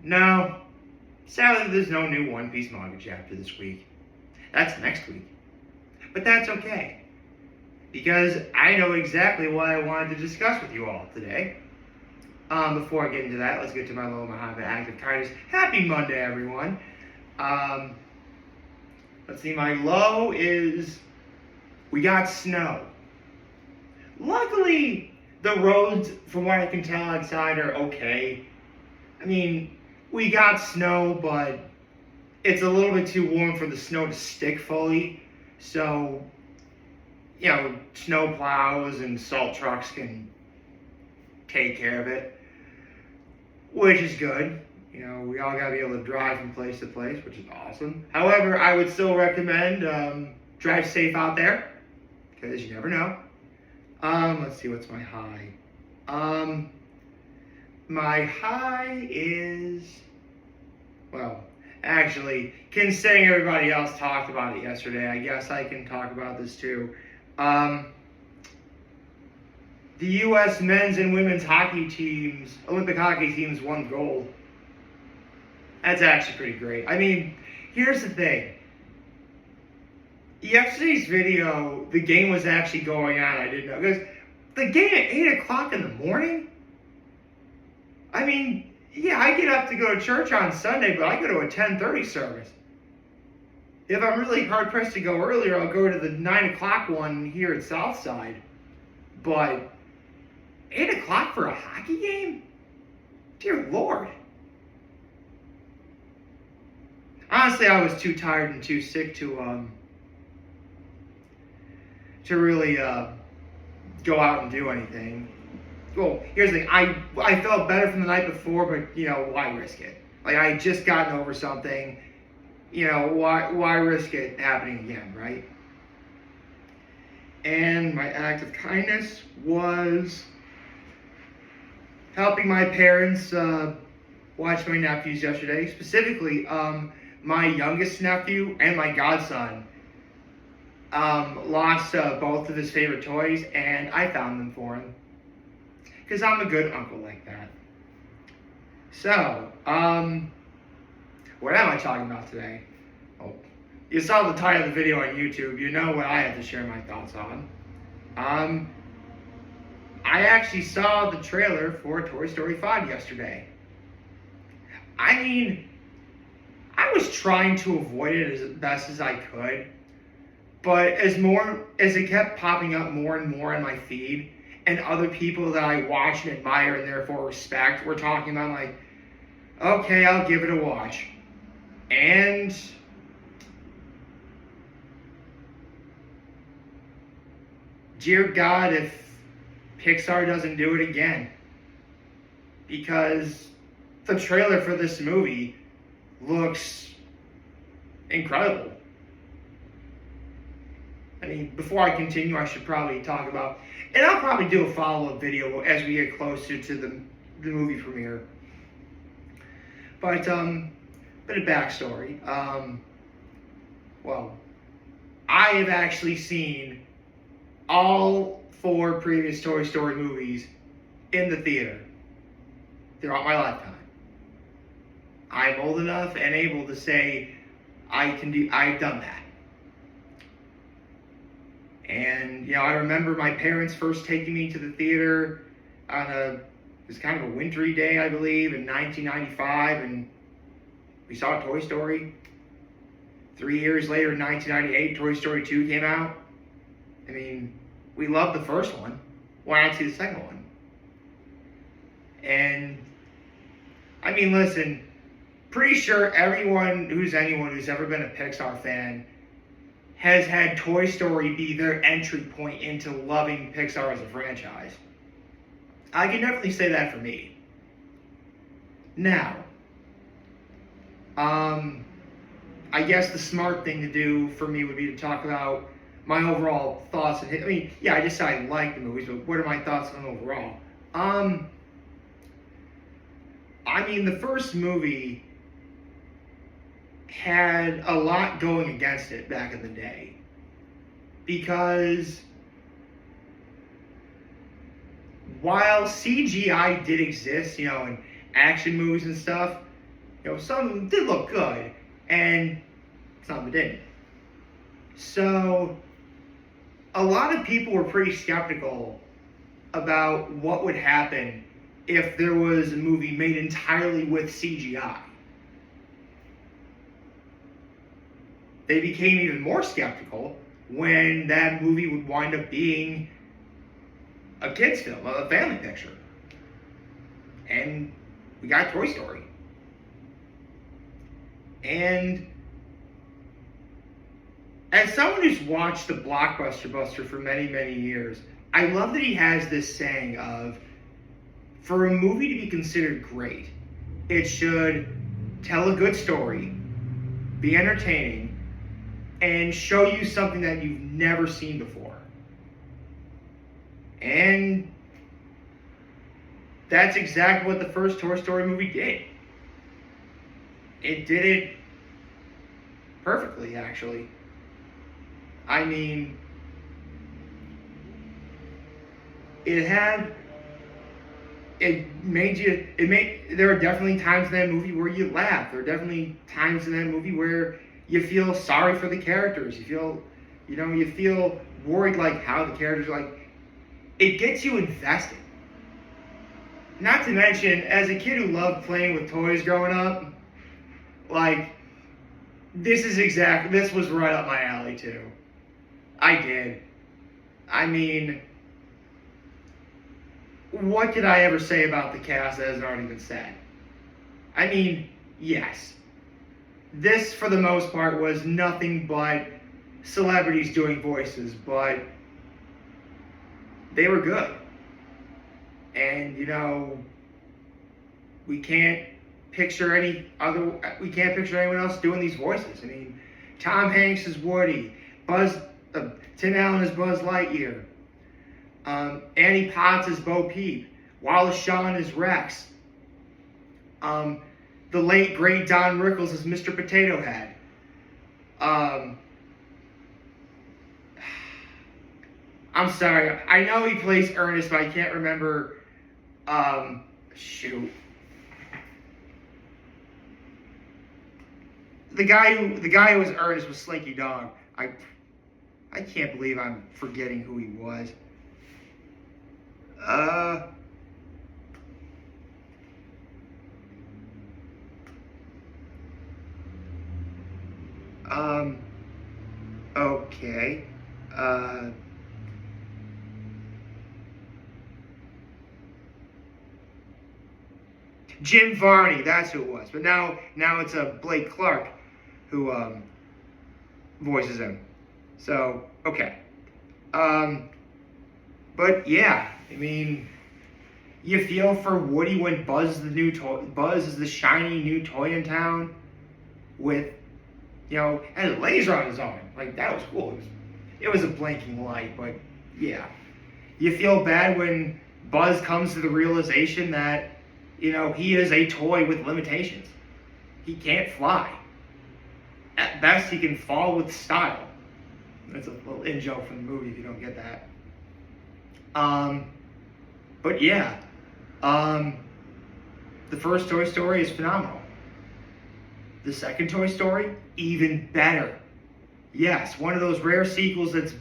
No, sadly there's no new One Piece manga chapter this week. That's next week. But that's okay, because I know exactly what I wanted to discuss with you all today. Before I get into that, let's get to my low Muhammad act of kindness. Happy Monday, everyone. Let's see, my low is we got snow. Luckily, the roads, from what I can tell outside, are okay. I mean, we got snow, but it's a little bit too warm for the snow to stick fully. So, snow plows and salt trucks can take care of it, which is good. We all gotta be able to drive from place to place, which is awesome. However, I would still recommend drive safe out there, because you never know. Let's see, what's my high? My high is, well, actually, considering everybody else talked about it yesterday, I guess I can talk about this too. The U.S. men's and women's hockey teams, Olympic hockey teams, won gold. That's actually pretty great. I mean, here's the thing. Yesterday's video, the game was actually going on. I didn't know. Because the game at 8 o'clock in the morning? I mean, yeah, I get up to go to church on Sunday, but I go to a 10:30 service. If I'm really hard-pressed to go earlier, I'll go to the 9 o'clock one here at Southside. But 8 o'clock for a hockey game? Dear Lord. Honestly, I was too tired and too sick to really go out and do anything. Well, here's the thing. I felt better from the night before, but, why risk it? Like, I had just gotten over something. Why risk it happening again, right? And my act of kindness was helping my parents watch my nephews yesterday. Specifically, my youngest nephew and my godson lost both of his favorite toys, and I found them for him. Because I'm a good uncle like that. So, what am I talking about today? Oh, you saw the title of the video on YouTube. You know what I have to share my thoughts on. I actually saw the trailer for Toy Story 5 yesterday. I mean, I was trying to avoid it as best as I could. But as it kept popping up more and more on my feed, and other people that I watch and admire and therefore respect were talking about, like, okay, I'll give it a watch. And dear God, if Pixar doesn't do it again. Because the trailer for this movie looks incredible. I mean, before I continue, I should probably talk about, and I'll probably do a follow-up video as we get closer to the movie premiere. But, bit of backstory. Well, I have actually seen all 4 previous Toy Story movies in the theater throughout my lifetime. I'm old enough and able to say I've done that. And, I remember my parents first taking me to the theater on it was kind of a wintry day, I believe, in 1995, and we saw Toy Story. 3 years later, in 1998, Toy Story 2 came out. I mean, we loved the first one. Why not see the second one? And, I mean, listen, pretty sure anyone who's ever been a Pixar fan has had Toy Story be their entry point into loving Pixar as a franchise. I can definitely say that for me. Now, I guess the smart thing to do for me would be to talk about my overall thoughts. I mean, yeah, I just said I like the movies, but what are my thoughts on them overall? I mean, the first movie had a lot going against it back in the day. Because while CGI did exist, in action movies and stuff, some of them did look good, and some of them didn't. So, a lot of people were pretty skeptical about what would happen if there was a movie made entirely with CGI. They became even more skeptical when that movie would wind up being a kid's film, a family picture. And we got Toy Story. And as someone who's watched the Blockbuster Buster for many, many years, I love that he has this saying of, for a movie to be considered great, it should tell a good story, be entertaining, and show you something that you've never seen before. And that's exactly what the first Toy Story movie did. It did it perfectly, actually. I mean, there are definitely times in that movie where you laugh. There are definitely times in that movie where you feel sorry for the characters. You feel worried, like, how the characters are, like, it gets you invested. Not to mention, as a kid who loved playing with toys growing up, like, this was right up my alley, too. I did. I mean, what could I ever say about the cast that hasn't already been said? I mean, yes. This, for the most part, was nothing but celebrities doing voices, but they were good. And, we can't picture anyone else doing these voices. I mean, Tom Hanks is Woody, Tim Allen is Buzz Lightyear, Annie Potts is Bo Peep, Wallace Shawn is Rex, the late great Don Rickles is Mr. Potato Head. I'm sorry, I know he plays Ernest, but I can't remember. Shoot. The guy who was Ernest was Slinky Dog. I can't believe I'm forgetting who he was. Okay. Jim Varney, that's who it was. But now it's Blake Clark who voices him. So, okay. But yeah, I mean, you feel for Woody when Buzz is the shiny new toy in town with, and a laser on his arm. Like, that was cool. It was a blinking light, but yeah. You feel bad when Buzz comes to the realization that, he is a toy with limitations. He can't fly. At best, he can fall with style. That's a little in-joke from the movie if you don't get that. But yeah. The first Toy Story is phenomenal. The second Toy Story, even better. Yes, one of those rare sequels that's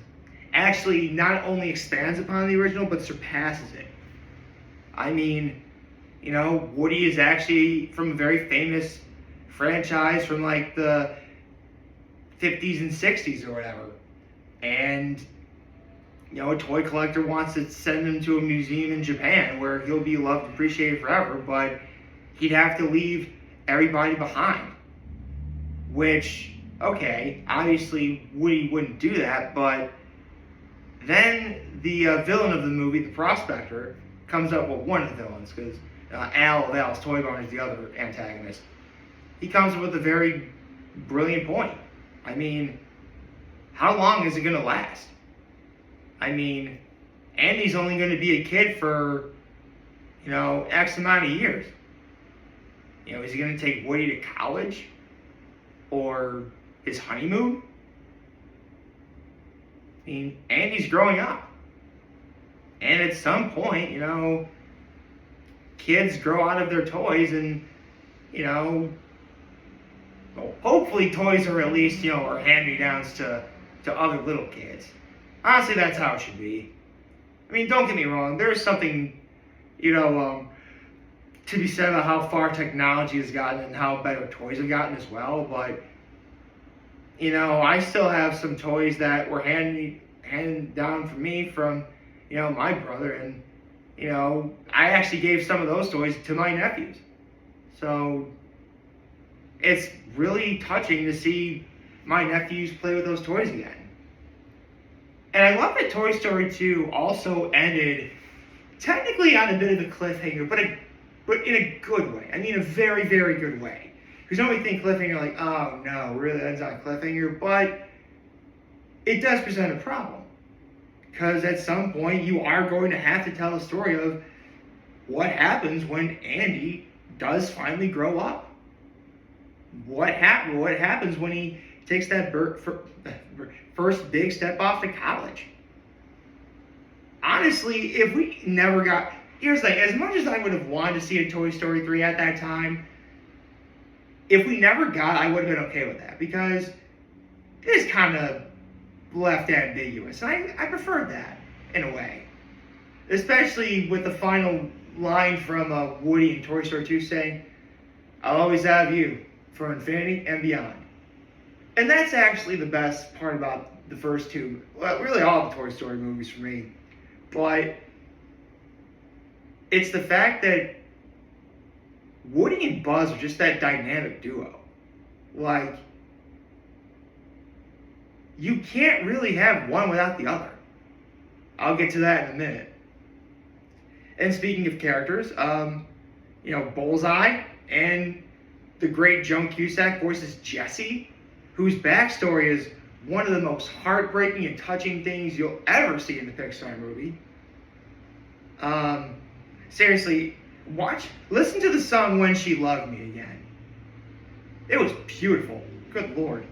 actually not only expands upon the original, but surpasses it. I mean, Woody is actually from a very famous franchise from like the 50s and 60s or whatever. And, a toy collector wants to send him to a museum in Japan where he'll be loved and appreciated forever, but he'd have to leave everybody behind. Which, okay, obviously Woody wouldn't do that, but then the villain of the movie, the Prospector, comes up with one of the villains, because Al of Al's Toy Barn is the other antagonist. He comes up with a very brilliant point. I mean, how long is it going to last? I mean, Andy's only going to be a kid for, X amount of years. Is he going to take Woody to college? Or his honeymoon? I mean, Andy's growing up. And at some point, kids grow out of their toys and, Well, hopefully toys are at least, are hand-me-downs to other little kids. Honestly, that's how it should be. I mean, don't get me wrong. There's something, you know, to be said about how far technology has gotten and how better toys have gotten as well. But I still have some toys that were handed down for me from, my brother, and I actually gave some of those toys to my nephews. So it's really touching to see my nephews play with those toys again. And I love that Toy Story 2 also ended technically on a bit of a cliffhanger, but in a good way. I mean, a very, very good way. Because normally think cliffhanger like, oh no, really ends on a cliffhanger, but it does present a problem. Because at some point you are going to have to tell a story of what happens when Andy does finally grow up. What happens when he takes that first big step off to college? Honestly, if we never got... Here's the thing, as much as I would have wanted to see a Toy Story 3 at that time, if we never got, I would have been okay with that, because it is kind of left ambiguous, and I preferred that, in a way. Especially with the final line from Woody in Toy Story 2 saying, "I'll always have you, for infinity and beyond." And that's actually the best part about the first two, well, really all the Toy Story movies for me. But it's the fact that Woody and Buzz are just that dynamic duo. Like, you can't really have one without the other. I'll get to that in a minute. And speaking of characters, Bullseye and the great Joan Cusack voices Jessie, whose backstory is one of the most heartbreaking and touching things you'll ever see in the Pixar movie. Seriously, listen to the song When She Loved Me again. It was beautiful. Good Lord.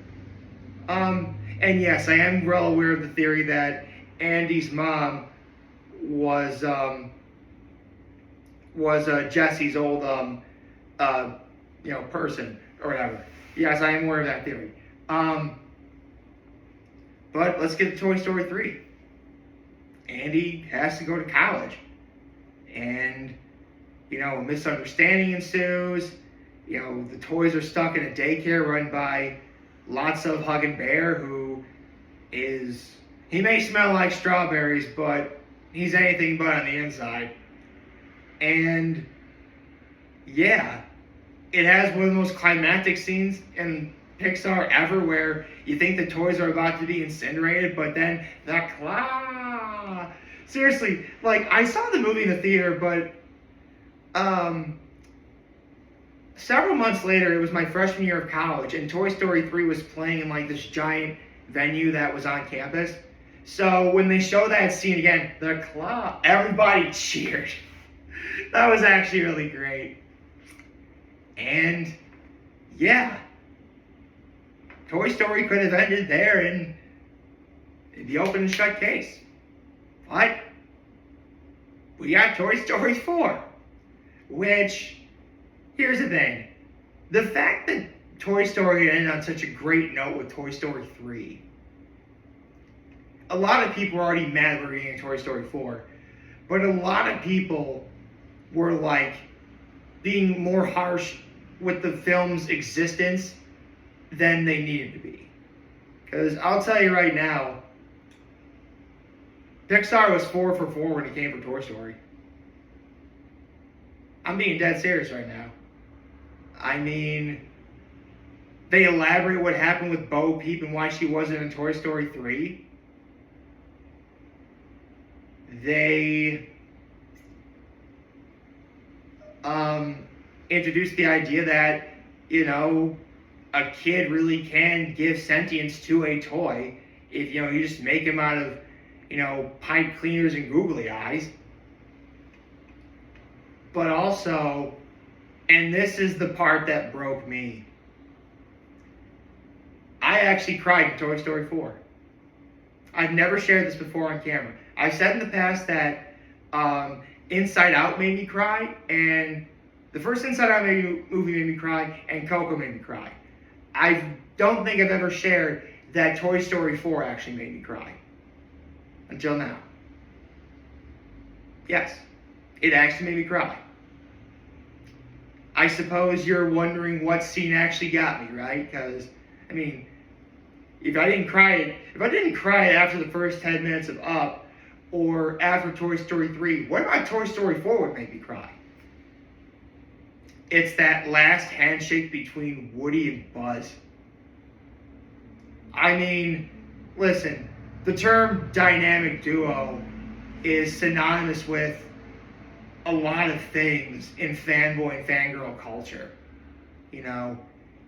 And yes, I am well aware of the theory that Andy's mom was Jesse's old person or whatever. Yes, I am aware of that theory. But let's get to Toy Story 3. Andy has to go to college, and a misunderstanding ensues. The toys are stuck in a daycare run by Lots of Huggin' Bear, who he may smell like strawberries, but he's anything but on the inside. And yeah, it has one of the most climactic scenes in Pixar ever, where you think the toys are about to be incinerated, but then the claw. Seriously, like, I saw the movie in the theater, but several months later, it was my freshman year of college, and Toy Story 3 was playing in like this giant venue that was on campus. So when they show that scene again, the claw, everybody cheered. That was actually really great. And yeah, Toy Story could have ended there in the open and shut case. But we got Toy Story 4, which, here's the thing. The fact that Toy Story ended on such a great note with Toy Story 3, a lot of people were already mad we're getting Toy Story 4, but a lot of people were like being more harsh with the film's existence than they needed to be. Because I'll tell you right now, Pixar was 4 for 4 when it came for Toy Story. I'm being dead serious right now. I mean, they elaborate what happened with Bo Peep and why she wasn't in Toy Story 3. They introduced the idea that, a kid really can give sentience to a toy if, you just make him out of, pipe cleaners and googly eyes. But also, and this is the part that broke me, I actually cried in Toy Story 4. I've never shared this before on camera. I've said in the past that Inside Out made me cry, and the first Inside Out movie made me cry, and Coco made me cry. I don't think I've ever shared that Toy Story 4 actually made me cry. Until now. Yes, it actually made me cry. I suppose you're wondering what scene actually got me, right? Because, I mean, if I didn't cry after the first 10 minutes of Up or after Toy Story 3, what about Toy Story 4 would make me cry? It's that last handshake between Woody and Buzz. I mean, listen, the term dynamic duo is synonymous with a lot of things in fanboy and fangirl culture. You know,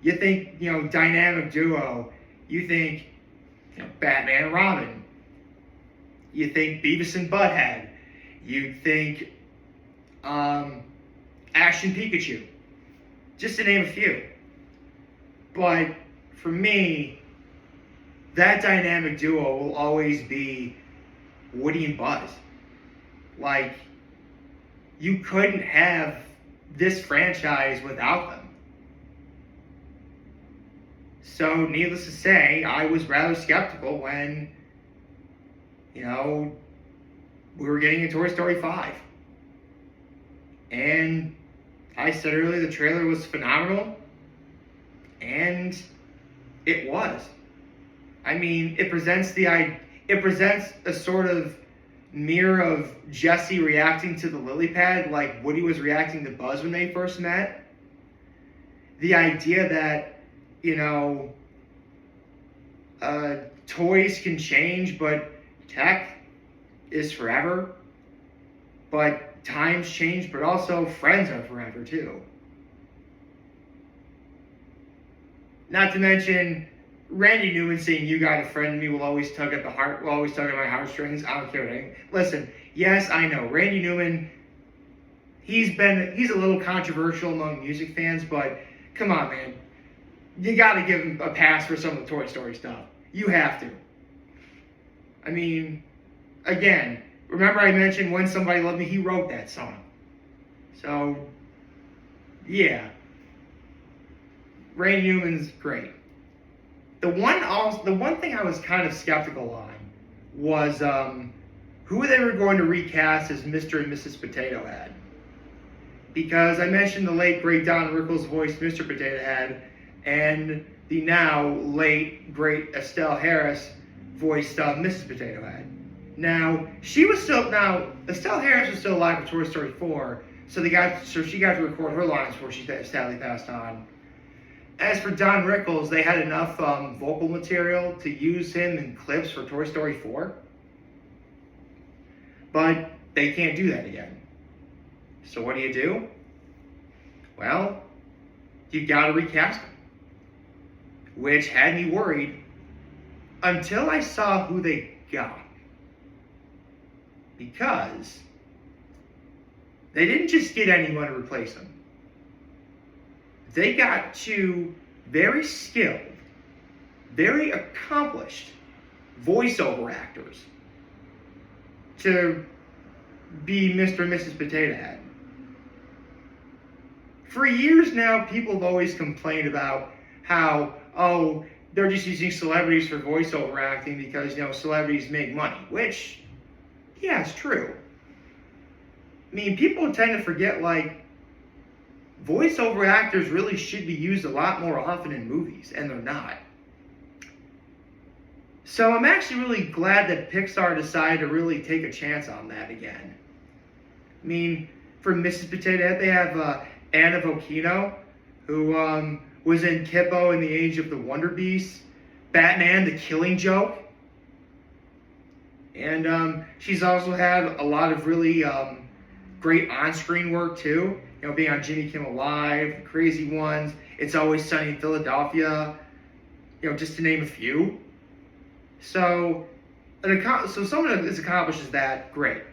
you think, dynamic duo, you think, Batman and Robin. You think Beavis and Butthead. You think Action Pikachu. Just to name a few. But for me, that dynamic duo will always be Woody and Buzz. Like, you couldn't have this franchise without them. So, needless to say, I was rather skeptical when, we were getting a Toy Story 5. And I said earlier the trailer was phenomenal. And it was. I mean, it presents a sort of mirror of Jesse reacting to the lily pad like Woody was reacting to Buzz when they first met. The idea that, toys can change, but tech is forever. But times change, but also friends are forever too. Not to mention, Randy Newman saying "You Got a Friend" in me will always tug at my heartstrings. I don't care what anything. Listen, yes, I know Randy Newman. He's a little controversial among music fans, but come on, man, you got to give him a pass for some of the Toy Story stuff. You have to. I mean, again, remember I mentioned "When Somebody Loved Me"? He wrote that song. So, yeah, Randy Newman's great. The one thing I was kind of skeptical on was who they were going to recast as Mr. and Mrs. Potato Head. Because I mentioned the late, great Don Rickles voiced Mr. Potato Head, and the now late, great Estelle Harris voiced Mrs. Potato Head. Now, Estelle Harris was still alive for Toy Story 4, so she got to record her lines before she sadly passed on. As for Don Rickles, they had enough vocal material to use him in clips for Toy Story 4. But they can't do that again. So what do? Well, you gotta recast him. Which had me worried until I saw who they got. Because they didn't just get anyone to replace him. They got two very skilled, very accomplished voiceover actors to be Mr. and Mrs. Potato Head. For years now, people have always complained about how, they're just using celebrities for voiceover acting because, celebrities make money, which, yeah, it's true. I mean, people tend to forget, voiceover actors really should be used a lot more often in movies, and they're not. So I'm actually really glad that Pixar decided to really take a chance on that again. I mean, for Mrs. Potato Head, they have Anna Vocino, who was in Kippo in the Age of the Wonder Beasts, Batman, The Killing Joke. And she's also had a lot of really great on-screen work, too. Being on Jimmy Kimmel Live, Crazy Ones, It's Always Sunny in Philadelphia, just to name a few. So someone as accomplished as that, great.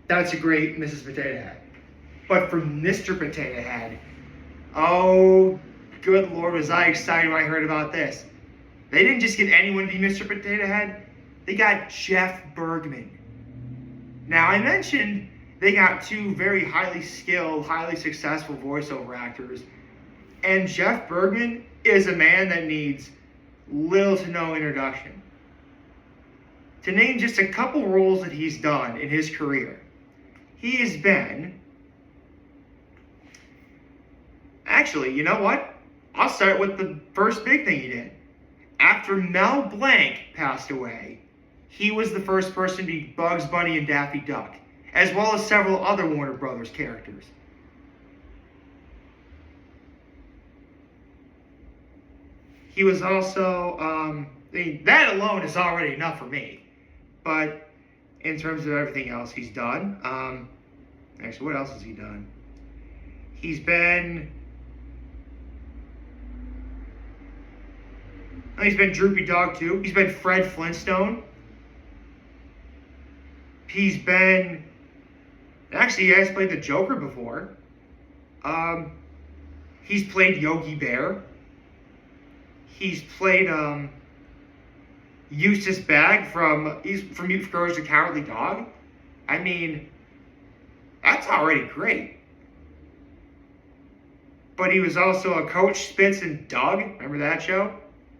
That's a great Mrs. Potato Head. But for Mr. Potato Head, oh, good Lord, was I excited when I heard about this. They didn't just get anyone to be Mr. Potato Head. They got Jeff Bergman. Now, I mentioned they got two very highly skilled, highly successful voiceover actors. And Jeff Bergman is a man that needs little to no introduction. To name just a couple roles that he's done in his career, he has been... Actually, you know what? I'll start with the first big thing he did. After Mel Blanc passed away, he was the first person to be Bugs Bunny and Daffy Duck, as well as several other Warner Brothers characters. He was also, that alone is already enough for me. But in terms of everything else he's done, actually, what else has he done? He's been Droopy Dog 2. He's been Fred Flintstone. He's been... Actually, he has played the Joker before. He's played Yogi Bear. He's played Eustace Bagg from Courage the Cowardly Dog. I mean, that's already great. But he was also a Coach Spitz and Doug. Remember that show?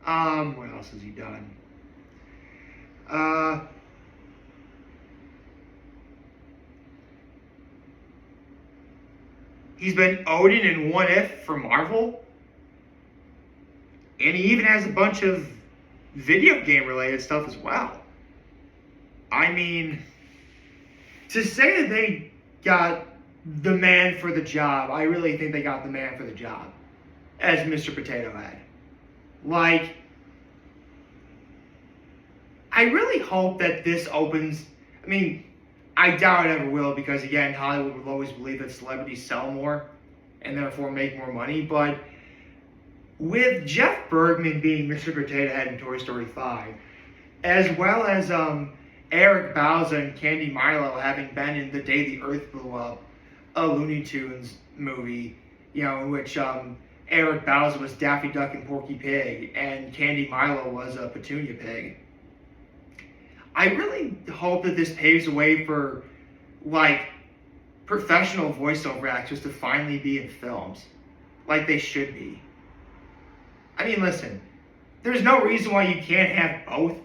What else has he done? He's been Odin in What If for Marvel. And he even has a bunch of video game related stuff as well. I mean, to say that they got the man for the job, I really think they got the man for the job as Mr. Potato Head. Like, I really hope that this opens... I mean, I doubt it ever will because, again, Hollywood will always believe that celebrities sell more and therefore make more money. But with Jeff Bergman being Mr. Potato Head in Toy Story 5, as well as Eric Bauza and Candy Milo having been in The Day the Earth Blew Up, a Looney Tunes movie, you know, in which Eric Bauza was Daffy Duck and Porky Pig, and Candy Milo was a Petunia Pig. I really hope that this paves the way for, like, professional voiceover actors to finally be in films, like they should be. I mean, listen, there's no reason why you can't have both.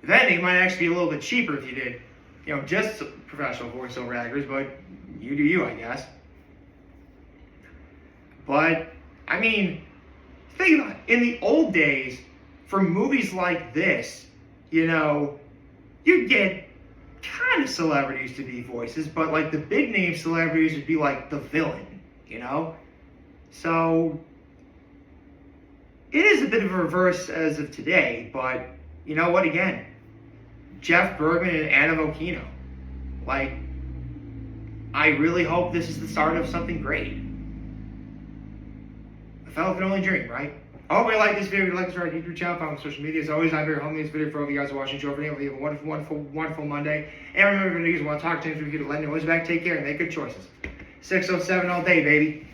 If anything, it might actually be a little bit cheaper if you did, you know, just professional voiceover actors, but you do you, I guess. But, I mean, think about it. In the old days, for movies like this, you know, you'd get kind of celebrities to be voices, but like the big name celebrities would be like the villain, you know? So, it is a bit of a reverse as of today, but you know what, again, Jeff Bergman and Anna Vocino. Like, I really hope this is the start of something great. A fellow can only dream, right? I hope you like this video. If you like this, our YouTube channel, follow me on social media. As always, I'm very home in this video for all of you guys watching the show. For now, you have a wonderful, wonderful, wonderful Monday. And remember, if you want to talk to me, if you want to let me know what's back, take care and make good choices. 607 all day, baby.